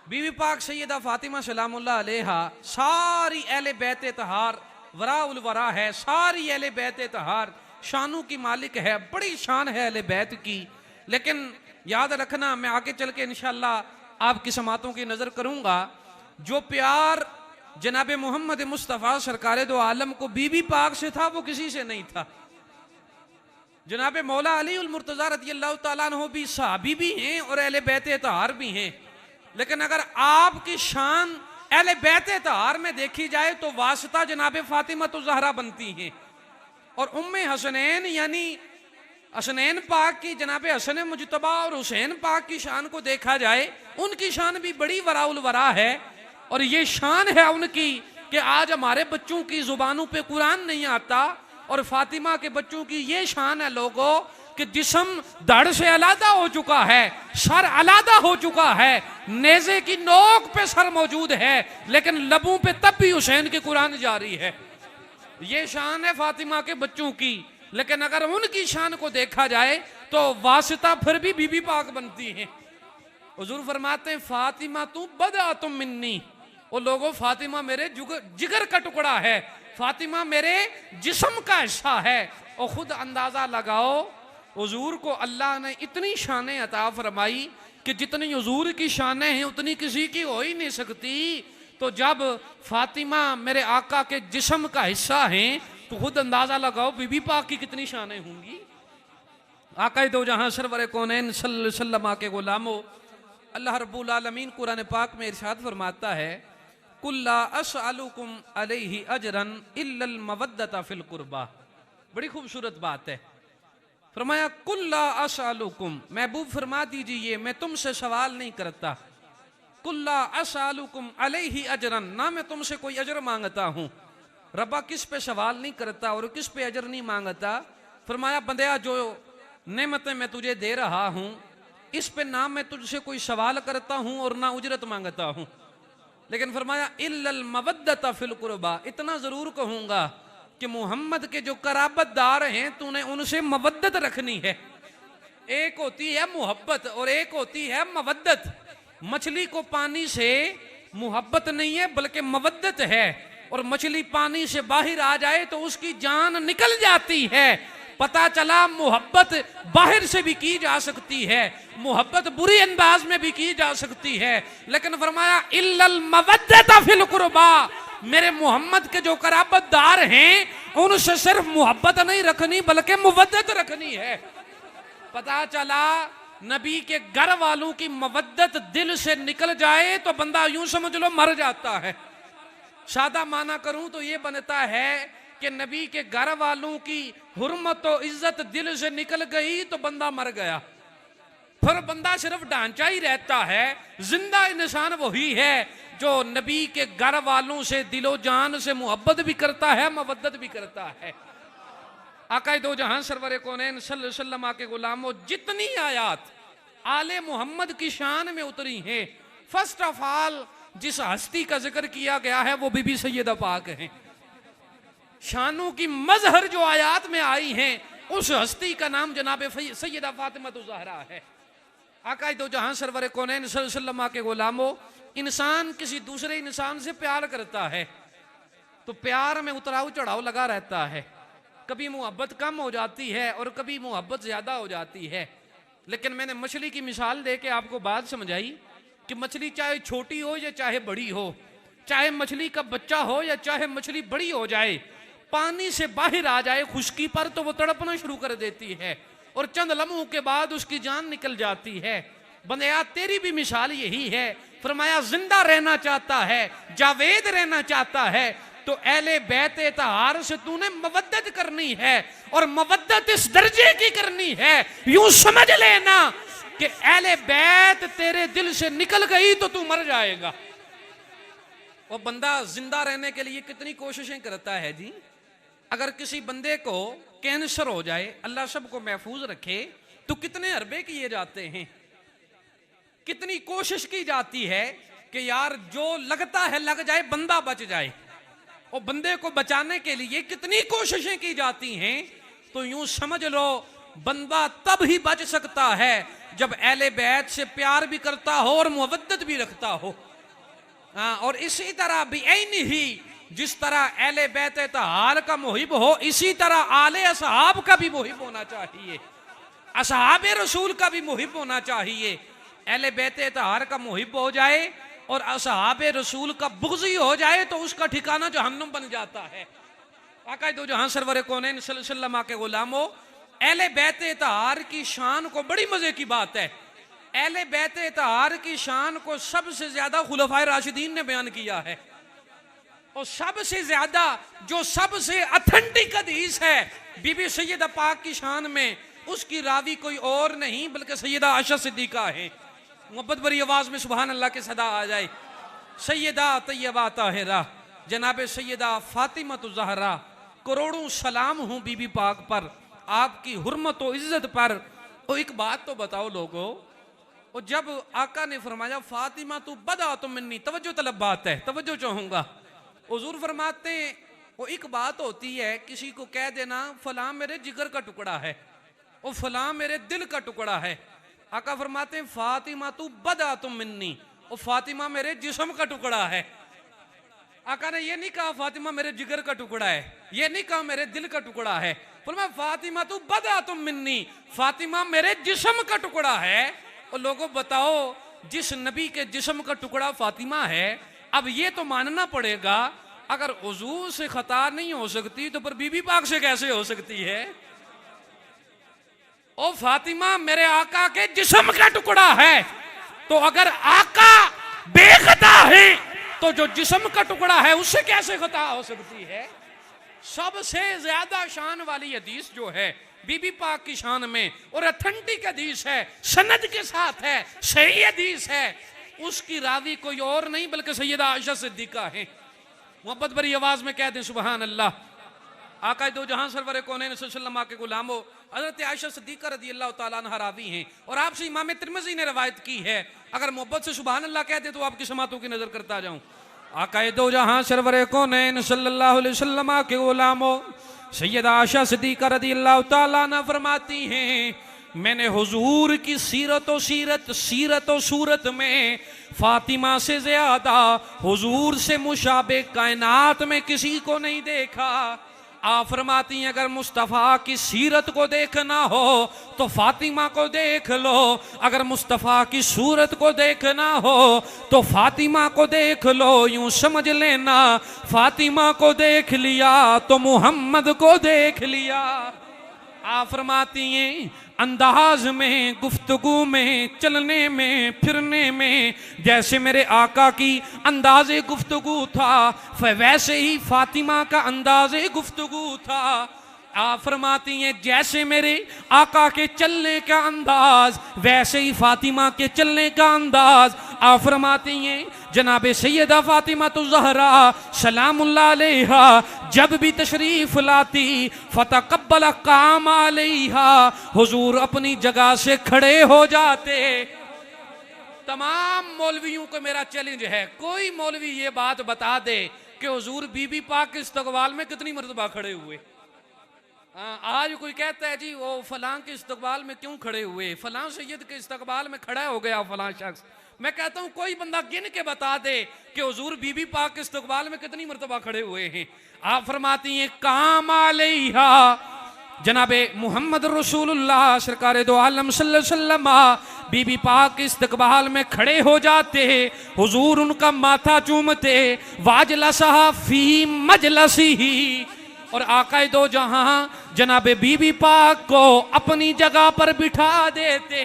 बीवी पाक सैयदा फातिमा सलामुल्लाह अलैहा सारी अहले बैत तहार वराउल वरा है, सारी अहले बैत तहार शानों की मालिक है, बड़ी शान है अहले बैत की। लेकिन याद रखना, मैं आगे चल के इंशाअल्लाह आपकी समातों की नजर करूंगा, जो प्यार जनाब मोहम्मद मुस्तफ़ा सरकार दो आलम को बीबी पाक से था वो किसी से नहीं था। जनाब मौला अली उल मुर्तज़ा रज़ी अल्लाह तआला अन्हु भी सहाबी भी हैं और अहले बैत तहार भी हैं, लेकिन अगर आपकी शान अहले बैत तहार में देखी जाए तो वास्ता जनाब फातिमा तो ज़हरा बनती हैं, और उम्मे हसनैन यानी हसनैन पाक की जनाब हसन मुजतबा और हुसैन पाक की शान को देखा जाए, उनकी शान भी बड़ी वराउल वरा है। और ये शान है उनकी कि आज हमारे बच्चों की जुबानों पे कुरान नहीं आता, और फातिमा के बच्चों की ये शान है लोगों कि जिस्म धड़ से अलग हो चुका है, सर अलग हो चुका है, नेज़े की नोक पे सर मौजूद है, लेकिन लबों पे तब भी हुसैन की कुरान जारी है। ये शान है फातिमा के बच्चों की। लेकिन अगर उनकी शान को देखा जाए तो वास्ता फिर भी बीबी पाक बनती है। हुजूर फरमाते हैं फातिमा तू बदा तुम मिन्नी, वो लोगों फातिमा मेरे जिगर का टुकड़ा है, फातिमा मेरे जिस्म का हिस्सा है। और खुद अंदाजा लगाओ हुजूर को अल्लाह ने इतनी शानें अता फरमाई कि जितनी हुजूर की शानें हैं उतनी किसी की हो ही नहीं सकती। तो जब फातिमा मेरे आका के जिस्म का हिस्सा हैं तो खुद अंदाजा लगाओ बीबी पाक की कितनी शानें होंगी। आका दो जहां सरवर कौनैन सल्लल्लाहु अलैहि वसल्लम के गुलामो, अल्लाह रब्बुल आलमीन कुरान पाक में इरशाद फरमाता है कुल्ला असअलुकुम अलैहि अजरन इल्लल मवद्दता फिल कुर्बा। बड़ी खूबसूरत बात है। फरमाया कुल्ला असअलुकुम, महबूब फरमा दीजिए मैं तुमसे सवाल नहीं करता। कुल्ला असअलुकुम अलैहि अजरन, ना मैं तुमसे कोई अजर मांगता हूँ। रब्बा किस पे सवाल नहीं करता और किस पे अजर नहीं मांगता। फरमाया बंदया जो नेमतें मैं तुझे दे रहा हूँ इस पे ना मैं तुझसे कोई सवाल करता हूँ और ना उजरत मांगता हूँ। लेकिन फरमाया इल्लल मवद्दता फिल कुर्बा, इतना जरूर कहूंगा कि मोहम्मद के जो कराबतदार हैं तूने उनसे मवद्दत रखनी है। एक होती है मोहब्बत और एक होती है मवद्दत। मछली को पानी से मोहब्बत नहीं है बल्कि मवद्दत है, और मछली पानी से बाहर आ जाए तो उसकी जान निकल जाती है। पता चला मोहब्बत बाहर से भी की जा सकती है, मोहब्बत बुरी अंदाज में भी की जा सकती है, लेकिन फरमाया इल्लल मवद्दता फिल कुर्बा, मेरे मोहम्मद के जो कराबतदार हैं उनसे सिर्फ मोहब्बत नहीं रखनी बल्कि मुवद्दत रखनी है। पता चला नबी के घर वालों की मवद्दत दिल से निकल जाए तो बंदा यूं समझ लो मर जाता है। सादा माना करूं तो ये बनता है कि नबी के घर वालों की हुर्मत और इज्जत दिल से निकल गई तो बंदा मर गया। फिर बंदा सिर्फ ढांचा ही रहता है, जिंदा इंसान वही है जो नबी के घर वालों से दिलो जान से मोहब्बत भी करता है, मवद्दत भी करता है। आकाए दो जहां सरवर कौनैन सल्लल्लाहु अलैहि वसल्लम के गुलामों, जितनी आयात आले मोहम्मद की शान में उतरी हैं, फर्स्ट ऑफ ऑल जिस हस्ती का जिक्र किया गया है वो बीबी सैयदा पाक हैं। शानों की मजहर जो आयात में आई हैं उस हस्ती का नाम जनाब सैयदा फातिमा ज़हरा है। आकाए दो जहां सरवर कौनैन सल्लल्लाहु अलैहि वसल्लम के गुलामों, इंसान किसी दूसरे इंसान से प्यार करता है तो प्यार में उतराव चढ़ाव लगा रहता है। कभी मोहब्बत कम हो जाती है और कभी मोहब्बत ज्यादा हो जाती है। लेकिन मैंने मछली की मिसाल दे के आपको बात समझाई कि मछली चाहे छोटी हो या चाहे बड़ी हो, चाहे मछली का बच्चा हो या चाहे मछली बड़ी हो जाए, पानी से बाहर आ जाए खुश्की पर तो वो तड़पना शुरू कर देती है और चंद लम्हों के बाद उसकी जान निकल जाती है। बंदया तेरी भी मिसाल यही है। फरमाया जिंदा रहना चाहता है, जावेद रहना चाहता है तो अहले बैत तहार से तूने मवद्दत करनी है, और मवद्दत इस दर्जे की करनी है यूं समझ लेना कि अहले बैत तेरे दिल से निकल गई तो तू मर जाएगा। वो बंदा जिंदा रहने के लिए कितनी कोशिशें करता है जी। अगर किसी बंदे को कैंसर हो जाए, अल्लाह सबको महफूज रखे, तो कितने अरबे किए जाते हैं, कितनी कोशिश की जाती है कि यार जो लगता है लग जाए, बंदा बच जाए। और बंदे को बचाने के लिए कितनी कोशिशें की जाती हैं। तो यूं समझ लो बंदा तब ही बच सकता है जब अहले बैत से प्यार भी करता हो और मुवद्दत भी रखता हो। और इसी तरह बेईन ही जिस तरह अहले बैत तहार का मुहिब हो, इसी तरह आले असहाब का भी मुहिब होना चाहिए, असहाब रसूल का भी मुहिब होना चाहिए। अहले बैत तहार का मुहिब हो जाए और असहाब रसूल का बुग़्ज़ी हो जाए तो उसका ठिकाना जहन्नुम बन जाता है। आका दो जहां सरवर कौनैन सल्लल्लाहु अलैहि वसल्लम के गुलामों, अहले बैत तहार की शान को, बड़ी मजे की बात है, अहले बैत तहार की शान को सबसे ज्यादा खुलफाए राशिदीन ने बयान किया है। और सबसे ज्यादा जो सबसे ऑथेंटिक हदीस है बीबी सैयदा पाक की शान में, उसकी रावी कोई और नहीं बल्कि सैयदा आयशा सिद्दीका है। मोहब्बत भरी आवाज में सुभान अल्लाह के सदा आ जाए। सैयदा तैयबा ताहिरा जनाब सैयदा फातिमा ज़हरा, करोड़ों सलाम हूं बीबी पाक पर, आपकी हुर्मत और इज्जत पर। और एक बात तो बताओ लोगों, और जब आका ने फरमाया फातिमा तू बदा तुम मिन्नी, तवज्जो तलब बात है, तवज्जो चाहूंगा। हुजूर फरमाते हैं वो एक बात होती है किसी को कह देना फलां मेरे जिगर का टुकड़ा है, और फलां मेरे दिल का टुकड़ा है। आका फरमाते हैं फातिमा तू बदा तुम मिन्नी, और फातिमा मेरे जिस्म का टुकड़ा है। आका ने ये नहीं कहा फातिमा मेरे जिगर का टुकड़ा है, ये नहीं कहा मेरे दिल का टुकड़ा है, फरमाया फातिमा तू बदा तुम मिन्नी, फातिमा मेरे जिस्म का टुकड़ा है। और लोगों बताओ, जिस नबी के जिस्म का टुकड़ा फातिमा है, अब ये तो मानना पड़ेगा अगर हुजूर से खता नहीं हो सकती तो पर बीबी पाक से कैसे हो सकती है। ओ फातिमा मेरे आका के जिस्म का टुकड़ा है, तो अगर आका बेखता है तो जो जिस्म का टुकड़ा है उससे कैसे खता हो सकती है। सबसे ज्यादा शान वाली हदीस जो है बीबी पाक की शान में, और ऑथेंटिक हदीस है, सनद के साथ है, सही हदीस है, उसकी रावी कोई और नहीं बल्कि सैयदा आयशा सिद्दीका है। मोहब्बत भरी आवाज में कह दें सुभान अल्लाह। आका दो जहां सरवर कौनैन सल्लल्लाहु अलैहि वसल्लम के गुलामों, हज़रत आयशा सिद्दीका रज़ी अल्लाह तआला अन्हा रावी हैं, और आपसे इमाम तिरमिज़ी ने रवायत की है। अगर मोहब्बत से सुभान अल्लाह कह दे तो आपकी समातों की नजर करता जाऊं। आका दो जहां सरवर कौनैन सल्लल्लाहु अलैहि वसल्लम के गुलामों, सैयदा आयशा सिद्दीका रज़ी अल्लाह तआला अन्हा फरमाती हैं, मैंने हुजूर की सीरत और सूरत में फातिमा से ज्यादा हुजूर से मुशाबे कायनात में किसी को नहीं देखा। आप फरमाती हैं अगर मुस्तफ़ा की सीरत को देखना हो तो फातिमा को देख लो, अगर मुस्तफ़ा की सूरत को देखना हो तो फातिमा को देख लो, यूं समझ लेना फातिमा को देख लिया तो मोहम्मद को देख लिया। आप फरमाती हैं अंदाज में, गुफ्तगू में, चलने में, फिरने में जैसे मेरे आका की अंदाज़े गुफ्तगू था, वैसे ही फातिमा का अंदाज़े गुफ्तगू था। आप फरमाती हैं जैसे मेरे आका के चलने का अंदाज वैसे ही फातिमा के चलने का अंदाज। आप फरमाती हैं जनाबे सैयदा फातिमा ज़हरा सलामुल्लाह अलैहा जब भी तशरीफ लाती फतकब्बल काम अलैहा, हुजूर अपनी जगह से खड़े हो जाते। तमाम मौलवियों को मेरा चैलेंज है, कोई मौलवी ये बात बता दे कि हुजूर बीबी पाक के इस्तकबाल में कितनी मरतबा खड़े हुए। आज कोई कहता है जी वो फलां के इस्तकबाल में क्यों खड़े हुए, फलां सैयद के इस्तकबाल में खड़ा हो गया फलां शख्स। मैं कहता हूं कोई बंदा गिन के बता दे कि हुजूर बीबी पाक के इस्तकबाल में कितनी मरतबा खड़े हुए हैं। आप फरमाती हैं काम अलैहा, जनाबे मोहम्मद रसूलुल्लाह सरकार दो आलम सल्लल्लाहु अलैहि वसल्लम बीबी पाक के इस्तकबाल में खड़े हो जाते, हुजूर उनका माथा चूमते, वाजलसा फी मजलसिही, और आका दो जहां जनाबे बीबी पाक को अपनी जगह पर बिठा देते।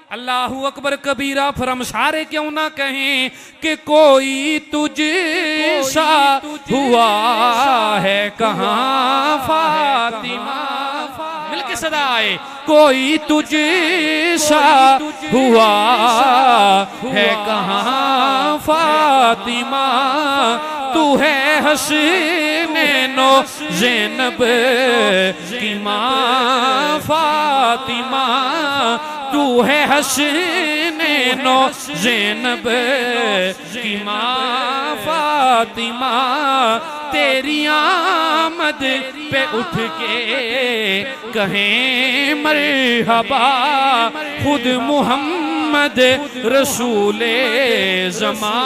अल्लाहू अकबर कबीरा, फिर हम सारे क्यों ना कहें कि कोई तुझसा हुआ है कहाँ फातिमा, मिलके सदा आए, कोई तुझसा हुआ है कहाँ फातिमा, तू है हसीनो ज़ैनब की माँ फातिमा, तू है हसने नो ज़ैनब की माँ फातिमा, तेरी आमद पे उठ के कहें मरहबा, खुद मुहम्मद रसूले ज़मां।